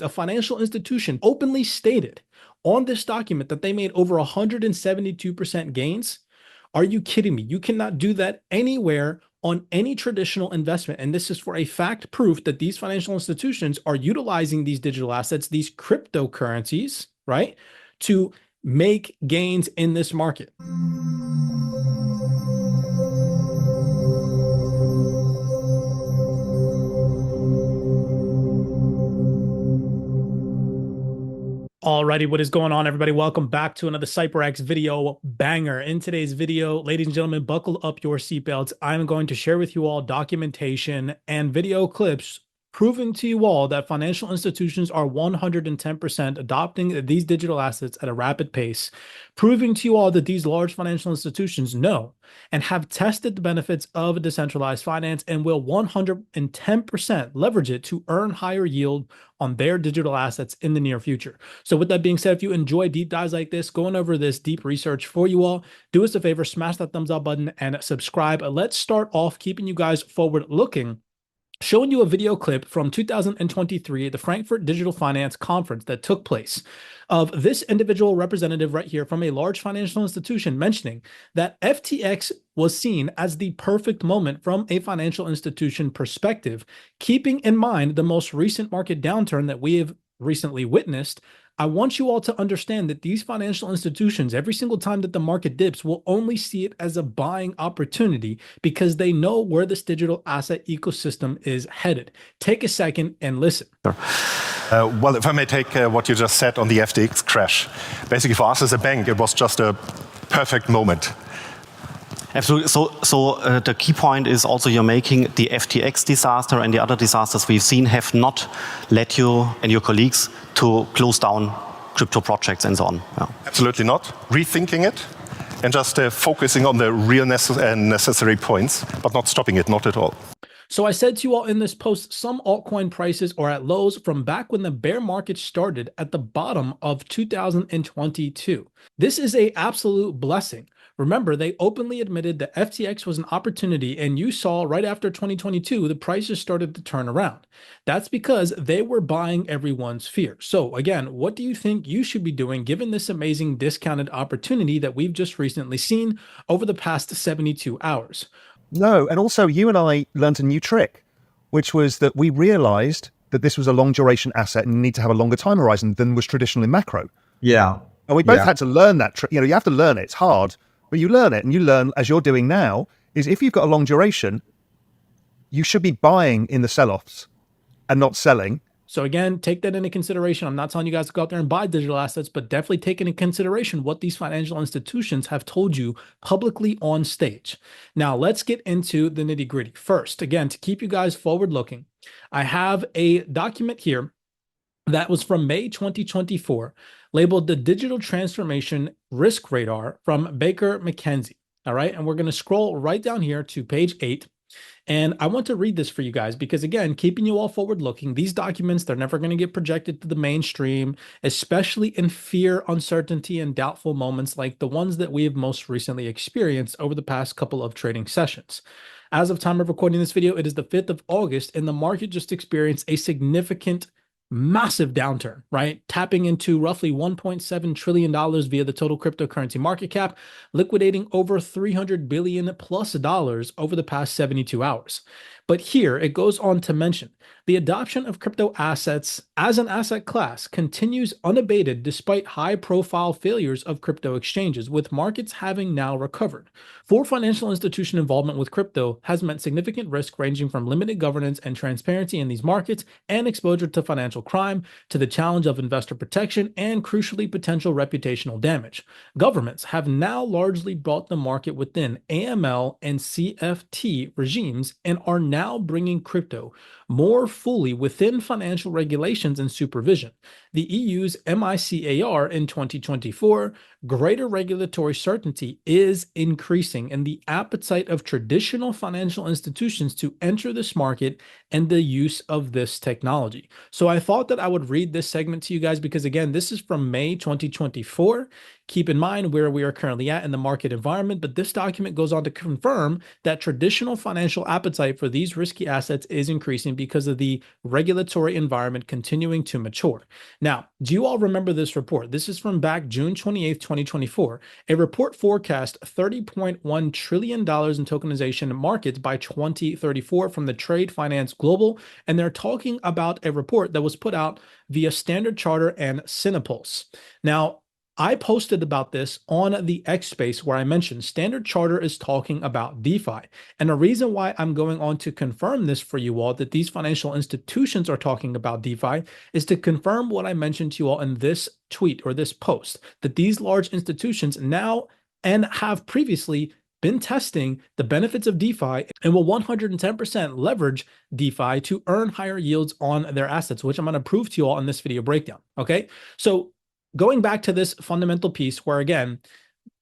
A financial institution openly stated on this document that they made over 172% gains. Are you kidding me? You cannot do that anywhere on any traditional investment. And this is for a fact proof that these financial institutions are utilizing these digital assets, these cryptocurrencies, right, to make gains in this market. Alrighty, what is going on, everybody? Welcome back to another CYPRX video banger. In today's video, ladies and gentlemen, buckle up your seatbelts. I'm going to share with you all documentation and video clips proving to you all that financial institutions are 110% adopting these digital assets at a rapid pace, proving to you all that these large financial institutions know and have tested the benefits of decentralized finance and will 110% leverage it to earn higher yield on their digital assets in the near future. So with that being said, if you enjoy deep dives like this, going over this deep research for you all, do us a favor, smash that thumbs up button and subscribe. Let's start off keeping you guys forward looking, showing you a video clip from 2023, the Frankfurt Digital Finance Conference that took place, of this individual representative right here from a large financial institution mentioning that FTX was seen as the perfect moment from a financial institution perspective, keeping in mind the most recent market downturn that we have recently witnessed. I want you all to understand that these financial institutions, every single time that the market dips, will only see it as a buying opportunity because they know where this digital asset ecosystem is headed. Take a second and listen. Well, if I may take what you just said on the FTX crash. Basically, for us as a bank, it was just a perfect moment. Absolutely. So the key point is also you're making the FTX disaster and the other disasters we've seen have not led you and your colleagues to close down crypto projects and so on. Yeah. Absolutely not. Rethinking it and just focusing on the real necessary points, but not stopping it, not at all. So I said to you all in this post, some altcoin prices are at lows from back when the bear market started at the bottom of 2022. This is an absolute blessing. Remember, they openly admitted that FTX was an opportunity, and you saw right after 2022, the prices started to turn around. That's because they were buying everyone's fear. So again, what do you think you should be doing given this amazing discounted opportunity that we've just recently seen over the past 72 hours? No, and also you and I learned a new trick, which was that we realized that this was a long duration asset and you need to have a longer time horizon than was traditional in macro. Yeah. And we both had to learn that trick. You know, you have to learn it. It's hard. But you learn it, and you learn, as you're doing now, is if you've got a long duration, you should be buying in the sell-offs and not selling. So again, take that into consideration. I'm not telling you guys to go out there and buy digital assets, but definitely take into consideration what these financial institutions have told you publicly on stage. Now, let's get into the nitty-gritty. First, again, to keep you guys forward-looking, I have a document here that was from May 2024, labeled the Digital Transformation Risk Radar from Baker McKenzie. All right. And we're going to scroll right down here to page 8. And I want to read this for you guys because, again, keeping you all forward looking, these documents, they're never going to get projected to the mainstream, especially in fear, uncertainty, and doubtful moments like the ones that we have most recently experienced over the past couple of trading sessions. As of time of recording this video, it is the 5th of August, and the market just experienced a significant massive downturn, right? Tapping into roughly $1.7 trillion via the total cryptocurrency market cap, liquidating over $300 billion plus over the past 72 hours. But here it goes on to mention the adoption of crypto assets as an asset class continues unabated despite high-profile failures of crypto exchanges, with markets having now recovered. For financial institution involvement with crypto has meant significant risk ranging from limited governance and transparency in these markets and exposure to financial crime to the challenge of investor protection and, crucially, potential reputational damage. Governments have now largely brought the market within AML and CFT regimes and are now bringing crypto more fully within financial regulations and supervision. The EU's MICAR in 2024, greater regulatory certainty is increasing, and the appetite of traditional financial institutions to enter this market and the use of this technology. So I thought that I would read this segment to you guys because, again, this is from May 2024. Keep in mind where we are currently at in the market environment, but this document goes on to confirm that traditional financial appetite for these these risky assets is increasing because of the regulatory environment continuing to mature. Now, do you all remember this report? This is from back June 28th, 2024. A report forecast $30.1 trillion in tokenization markets by 2034 from the Trade Finance Global, and they're talking about a report that was put out via Standard Charter and Cinepulse. Now, I posted about this on the X space where I mentioned Standard Charter is talking about DeFi. And the reason why I'm going on to confirm this for you all, that these financial institutions are talking about DeFi, is to confirm what I mentioned to you all in this tweet or this post, that these large institutions now and have previously been testing the benefits of DeFi and will 110% leverage DeFi to earn higher yields on their assets, which I'm going to prove to you all in this video breakdown. Okay, so going back to this fundamental piece where, again,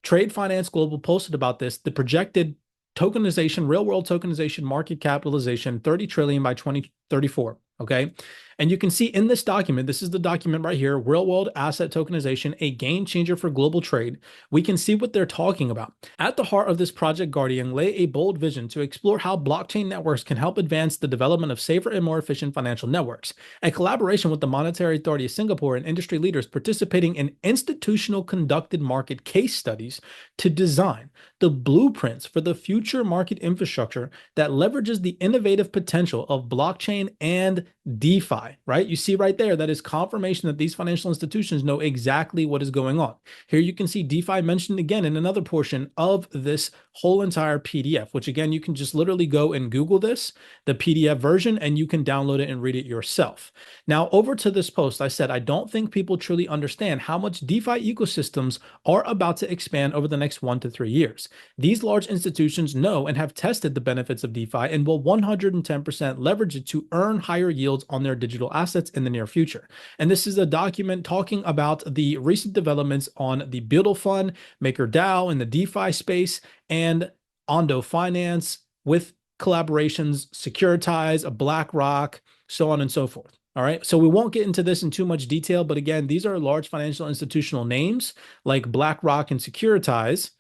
Trade Finance Global posted about this, the projected tokenization, real world tokenization market capitalization, 30 trillion by 2034. Okay. And you can see in this document, this is the document right here, real world asset tokenization, a game changer for global trade. We can see what they're talking about. At the heart of this Project Guardian lay a bold vision to explore how blockchain networks can help advance the development of safer and more efficient financial networks. A collaboration with the Monetary Authority of Singapore and industry leaders participating in institutional conducted market case studies to design the blueprints for the future market infrastructure that leverages the innovative potential of blockchain and DeFi, right? You see right there, that is confirmation that these financial institutions know exactly what is going on. Here you can see DeFi mentioned again in another portion of this whole entire PDF, which again, you can just literally go and Google this, the PDF version, and you can download it and read it yourself. Now, over to this post, I said, I don't think people truly understand how much DeFi ecosystems are about to expand over the next 1 to 3 years. These large institutions know and have tested the benefits of DeFi and will 110% leverage it to earn higher yields on their digital assets in the near future. And this is a document talking about the recent developments on the Buildle Fund, MakerDAO in the DeFi space, and Ondo Finance with collaborations, Securitize, BlackRock, so on and so forth. All right, so we won't get into this in too much detail, but again, these are large financial institutional names like BlackRock and Securitize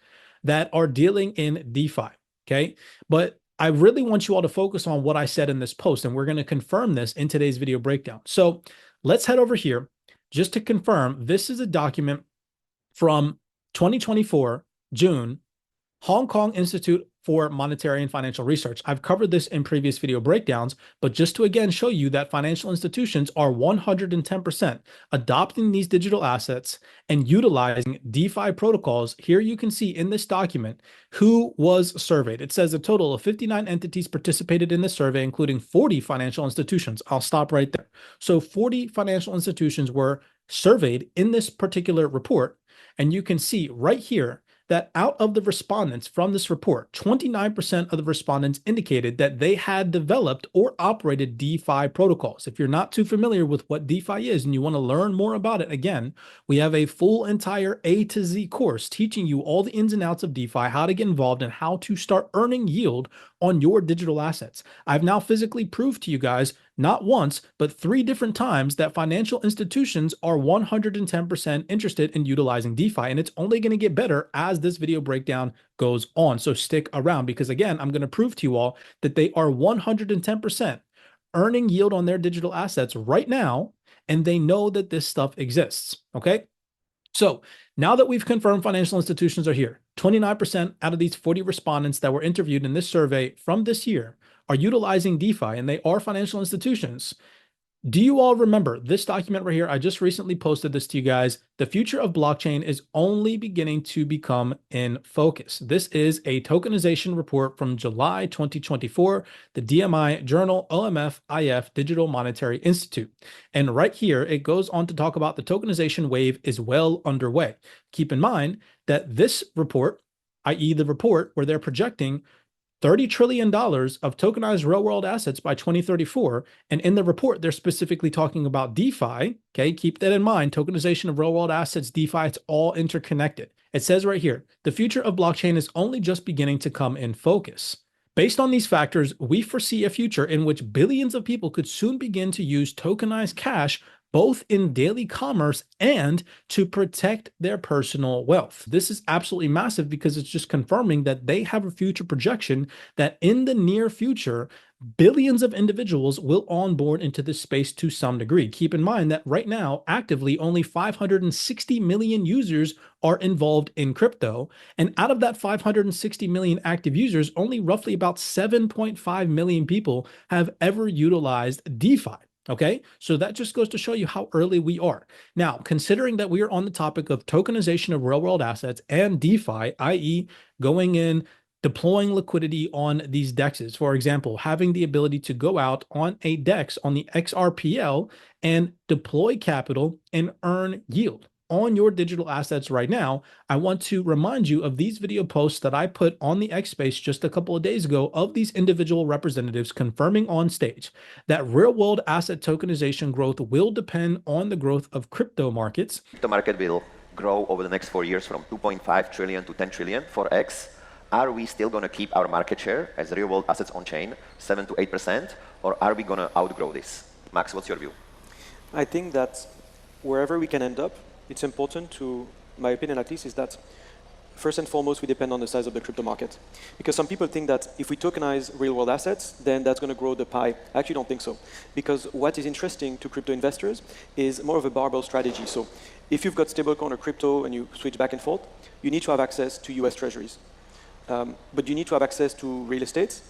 that are dealing in DeFi, okay? But I really want you all to focus on what I said in this post, and we're going to confirm this in today's video breakdown. So let's head over here just to confirm. This is a document from 2024, June, Hong Kong Institute for Monetary and Financial Research. I've covered this in previous video breakdowns, but just to again show you that financial institutions are 110% adopting these digital assets and utilizing DeFi protocols. Here you can see in this document who was surveyed. It says a total of 59 entities participated in the survey, including 40 financial institutions. I'll stop right there. So 40 financial institutions were surveyed in this particular report, and you can see right here that out of the respondents from this report, 29% of the respondents indicated that they had developed or operated DeFi protocols. If you're not too familiar with what DeFi is and you want to learn more about it, again, we have a full entire A to Z course teaching you all the ins and outs of DeFi, how to get involved, and how to start earning yield on your digital assets. I've now physically proved to you guys, not once, but 3 different times, that financial institutions are 110% interested in utilizing DeFi, and it's only going to get better as this video breakdown goes on. So stick around, because again, I'm going to prove to you all that they are 110% earning yield on their digital assets right now, and they know that this stuff exists, okay? So now that we've confirmed financial institutions are here, 29% out of these 40 respondents that were interviewed in this survey from this year are utilizing DeFi, and they are financial institutions. Do you all remember this document right here? I just recently posted this to you guys. The future of blockchain is only beginning to become in focus. This is a tokenization report from July 2024, the DMI Journal OMF IF Digital Monetary Institute. And right here, it goes on to talk about the tokenization wave is well underway. Keep in mind that this report, i.e. the report where they're projecting $30 trillion of tokenized real-world assets by 2034. And in the report, they're specifically talking about DeFi. Okay, keep that in mind. Tokenization of real-world assets, DeFi, it's all interconnected. It says right here, the future of blockchain is only just beginning to come in focus. Based on these factors, we foresee a future in which billions of people could soon begin to use tokenized cash both in daily commerce and to protect their personal wealth. This is absolutely massive because it's just confirming that they have a future projection that in the near future, Billions of individuals will onboard into this space to some degree. Keep in mind that right now, actively, only 560 million users are involved in crypto. And out of that 560 million active users, only roughly about 7.5 million people have ever utilized DeFi. Okay, so that just goes to show you how early we are. Now, considering that we are on the topic of tokenization of real world assets and DeFi, i.e., going in, deploying liquidity on these DEXs, for example, having the ability to go out on a DEX on the XRPL and deploy capital and earn yield on your digital assets right now, I want to remind you of these video posts that I put on the X Space just a couple of days ago of these individual representatives confirming on stage that real world asset tokenization growth will depend on the growth of crypto markets. The market will grow over the next 4 years from 2.5 trillion to 10 trillion for X. Are we still going to keep our market share as real world assets on chain, 7 to 8%, or are we going to outgrow this? Max, what's your view? I think that wherever we can end up, it's important to, my opinion at least, is that first and foremost, we depend on the size of the crypto market. Because some people think that if we tokenize real-world assets, then that's going to grow the pie. I actually don't think so. Because what is interesting to crypto investors is more of a barbell strategy. So if you've got stablecoin or crypto and you switch back and forth, you need to have access to US treasuries. But you need to have access to real estate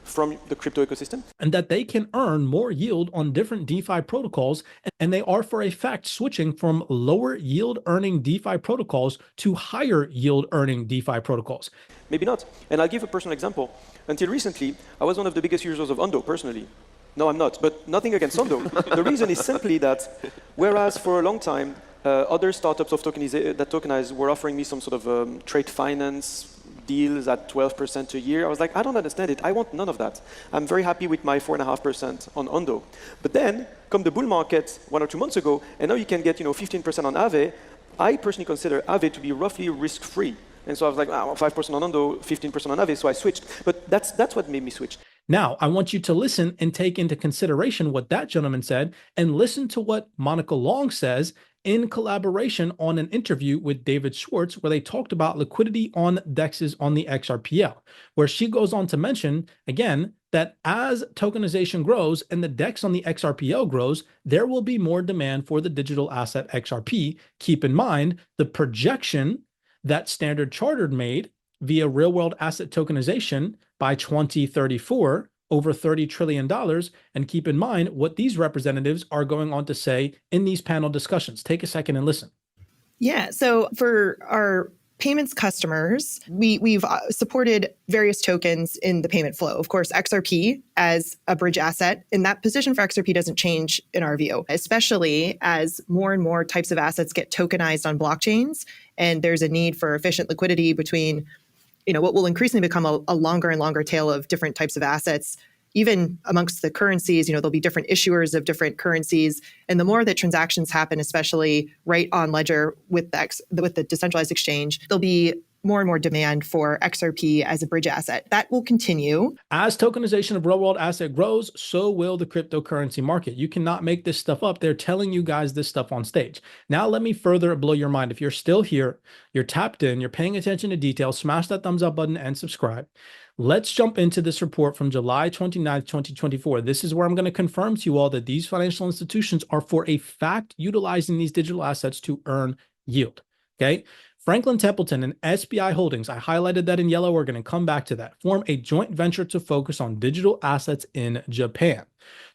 from the crypto ecosystem. And that they can earn more yield on different DeFi protocols. And they are, for a fact, switching from lower yield earning DeFi protocols to higher yield earning DeFi protocols. Maybe not. And I'll give a personal example. Until recently, I was one of the biggest users of Ondo personally. No, I'm not, but nothing against Ondo. The reason is simply that whereas for a long time, other startups of that tokenize were offering me some sort of trade finance deals at 12% a year. I was like, I don't understand it. I want none of that. I'm very happy with my 4.5% on Ondo. But then, come the bull market 1 or 2 months ago, and now you can get 15% on Aave. I personally consider Aave to be roughly risk-free. And so I was like, 5% on Ondo, 15% on Aave, so I switched. But that's what made me switch. Now, I want you to listen and take into consideration what that gentleman said and listen to what Monica Long says in collaboration on an interview with David Schwartz, where they talked about liquidity on DEXs on the XRPL, where she goes on to mention, again, that as tokenization grows and the DEX on the XRPL grows, there will be more demand for the digital asset XRP. Keep in mind the projection that Standard Chartered made via real-world asset tokenization by 2034, over $30 trillion. And keep in mind what these representatives are going on to say in these panel discussions. Take a second and listen. Yeah, so for our payments customers, we've supported various tokens in the payment flow. Of course, XRP as a bridge asset, and that position for XRP doesn't change in our view, especially as more and more types of assets get tokenized on blockchains, and there's a need for efficient liquidity between what will increasingly become a longer and longer tail of different types of assets. Even amongst the currencies, there'll be different issuers of different currencies. And the more that transactions happen, especially right on Ledger with the decentralized exchange, there'll be more and more demand for XRP as a bridge asset. That will continue. As tokenization of real-world asset grows, so will the cryptocurrency market. You cannot make this stuff up. They're telling you guys this stuff on stage. Now, let me further blow your mind. If you're still here, you're tapped in, you're paying attention to details, smash that thumbs up button and subscribe. Let's jump into this report from July 29th, 2024. This is where I'm going to confirm to you all that these financial institutions are for a fact utilizing these digital assets to earn yield. Okay. Franklin Templeton and SBI Holdings, I highlighted that in yellow, we're going to come back to that, form a joint venture to focus on digital assets in Japan.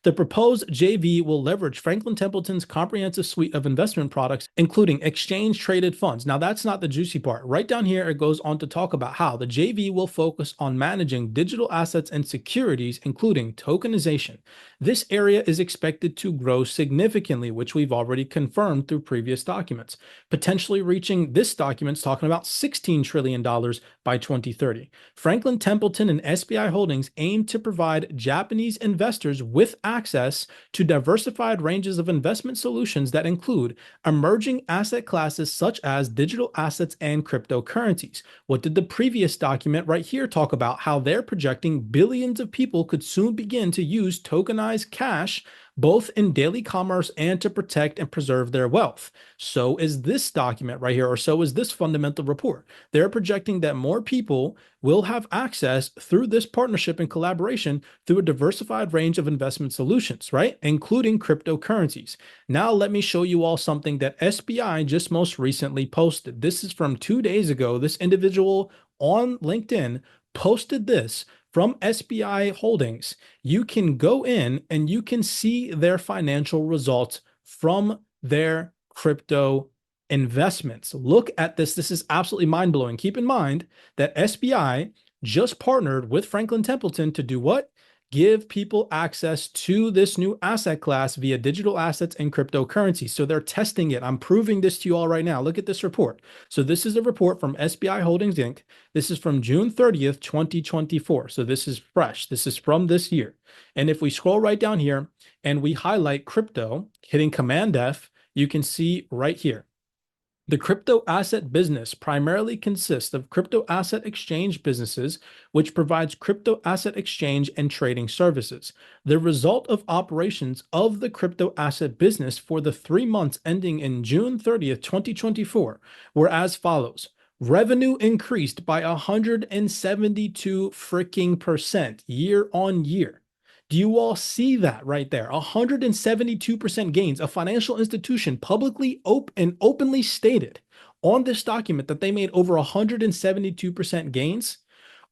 The proposed JV will leverage Franklin Templeton's comprehensive suite of investment products, including exchange-traded funds. Now, that's not the juicy part. Right down here, it goes on to talk about how the JV will focus on managing digital assets and securities, including tokenization. This area is expected to grow significantly, which we've already confirmed through previous documents, potentially reaching this document's talking about $16 trillion by 2030. Franklin Templeton and SBI Holdings aim to provide Japanese investors with access to diversified ranges of investment solutions that include emerging asset classes such as digital assets and cryptocurrencies. What did the previous document right here talk about? How they're projecting billions of people could soon begin to use tokenized cash both in daily commerce and to protect and preserve their wealth. So is this document right here, or so is this fundamental report. They're projecting that more people will have access through this partnership and collaboration through a diversified range of investment solutions, right? Including cryptocurrencies. Now, let me show you all something that SBI just most recently posted. This is from 2 days ago. This individual on LinkedIn posted this from SBI Holdings. You can go in and you can see their financial results from their crypto investments. Look at this. This is absolutely mind-blowing. Keep in mind that SBI just partnered with Franklin Templeton to do what? Give people access to this new asset class via digital assets and cryptocurrency. So they're testing it. I'm proving this to you all right now. Look at this report. So this is a report from SBI Holdings Inc. This is from June 30th, 2024. So this is fresh. This is from this year. And if we scroll right down here and we highlight crypto, hitting Command F, you can see right here. The crypto asset business primarily consists of crypto asset exchange businesses, which provides crypto asset exchange and trading services. The result of operations of the crypto asset business for the 3 months ending in June 30th, 2024 were as follows. Revenue increased by 172 freaking percent year on year. Do you all see that right there? 172% gains. A financial institution publicly openly stated on this document that they made over 172% gains.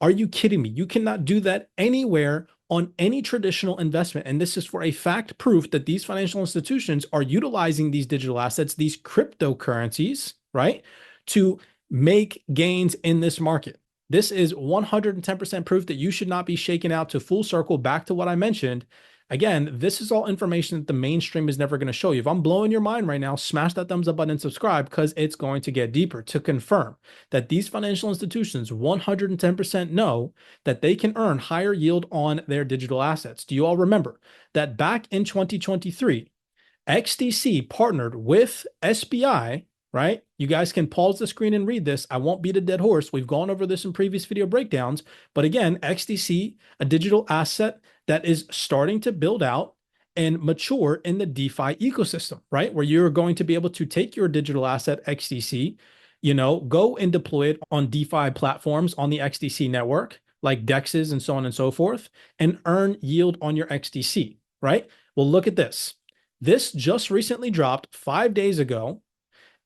Are you kidding me? You cannot do that anywhere on any traditional investment. And this is for a fact proof that these financial institutions are utilizing these digital assets, these cryptocurrencies, right, to make gains in this market. This is 110% proof that you should not be shaken out. To full circle back to what I mentioned. Again, this is all information that the mainstream is never going to show you. If I'm blowing your mind right now, smash that thumbs up button and subscribe, because it's going to get deeper to confirm that these financial institutions 110% know that they can earn higher yield on their digital assets. Do you all remember that back in 2023, XDC partnered with SBI, right? You guys can pause the screen and read this. I won't beat a dead horse. We've gone over this in previous video breakdowns. But again, XDC, a digital asset that is starting to build out and mature in the DeFi ecosystem, right? Where you're going to be able to take your digital asset XDC, go and deploy it on DeFi platforms on the XDC network, like DEXs and so on and so forth, and earn yield on your XDC, right? Well, look at this. This just recently dropped 5 days ago.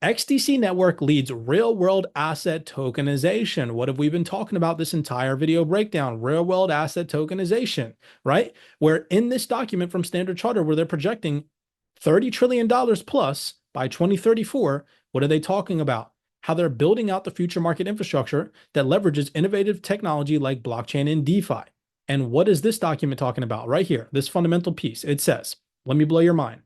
XDC network leads real-world asset tokenization. What have we been talking about this entire video breakdown? Real-world asset tokenization, right? Where in this document from Standard Chartered, where they're projecting $30 trillion plus by 2034, what are they talking about? How they're building out the future market infrastructure that leverages innovative technology like blockchain and DeFi. And what is this document talking about? Right here, this fundamental piece. It says, let me blow your mind.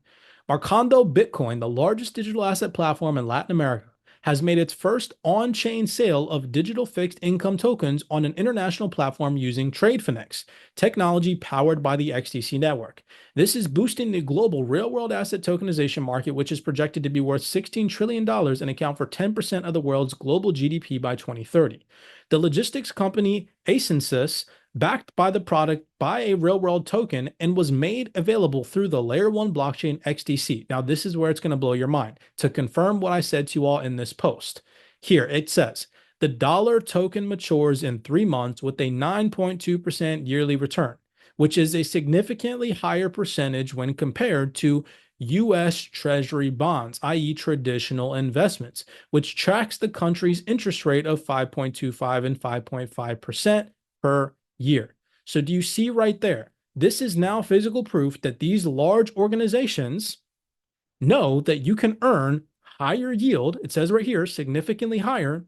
Marcando Bitcoin, the largest digital asset platform in Latin America, has made its first on-chain sale of digital fixed income tokens on an international platform using TradeFinex, technology powered by the XDC network. This is boosting the global real-world asset tokenization market, which is projected to be worth $16 trillion and account for 10% of the world's global GDP by 2030. The logistics company Ascensus, backed by the product by a real-world token, and was made available through the Layer 1 blockchain XDC. Now, this is where it's going to blow your mind. To confirm what I said to you all in this post, here it says, the dollar token matures in 3 months with a 9.2% yearly return, which is a significantly higher percentage when compared to U.S. Treasury bonds, i.e. traditional investments, which tracks the country's interest rate of 5.25 and 5.5% per year. So do you see right there? This is now physical proof that these large organizations know that you can earn higher yield. It says right here, significantly higher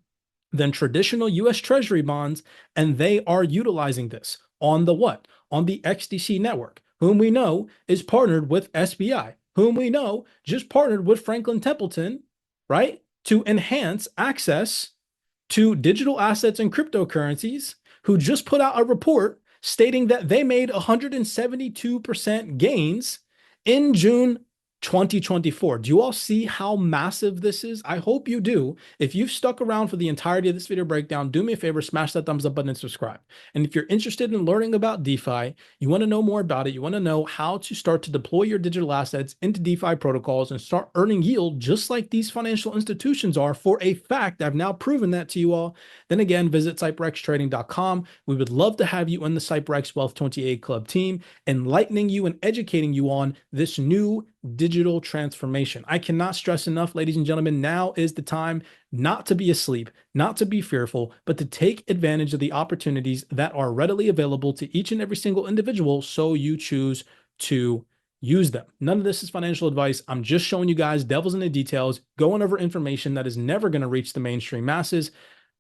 than traditional US Treasury bonds. And they are utilizing this on the what? On the XDC network, whom we know is partnered with SBI, whom we know just partnered with Franklin Templeton, right? To enhance access to digital assets and cryptocurrencies, who just put out a report stating that they made 172% gains in June 2024. Do you all see how massive this is? I hope you do. If you've stuck around for the entirety of this video breakdown, do me a favor, smash that thumbs up button and subscribe. And if you're interested in learning about DeFi, you want to know more about it, you want to know how to start to deploy your digital assets into DeFi protocols and start earning yield just like these financial institutions are, for a fact, I've now proven that to you all, then again, visit CYPRXtrading.com. We would love to have you in the CYPRX Wealth 28 Club team, enlightening you and educating you on this new digital transformation. I cannot stress enough, ladies and gentlemen, now is the time not to be asleep, not to be fearful, but to take advantage of the opportunities that are readily available to each and every single individual, so you choose to use them. None of this is financial advice. I'm just showing you guys devils in the details, going over information that is never going to reach the mainstream masses.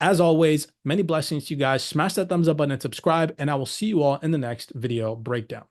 As always, many blessings to you guys. Smash that thumbs up button and subscribe, and I will see you all in the next video breakdown.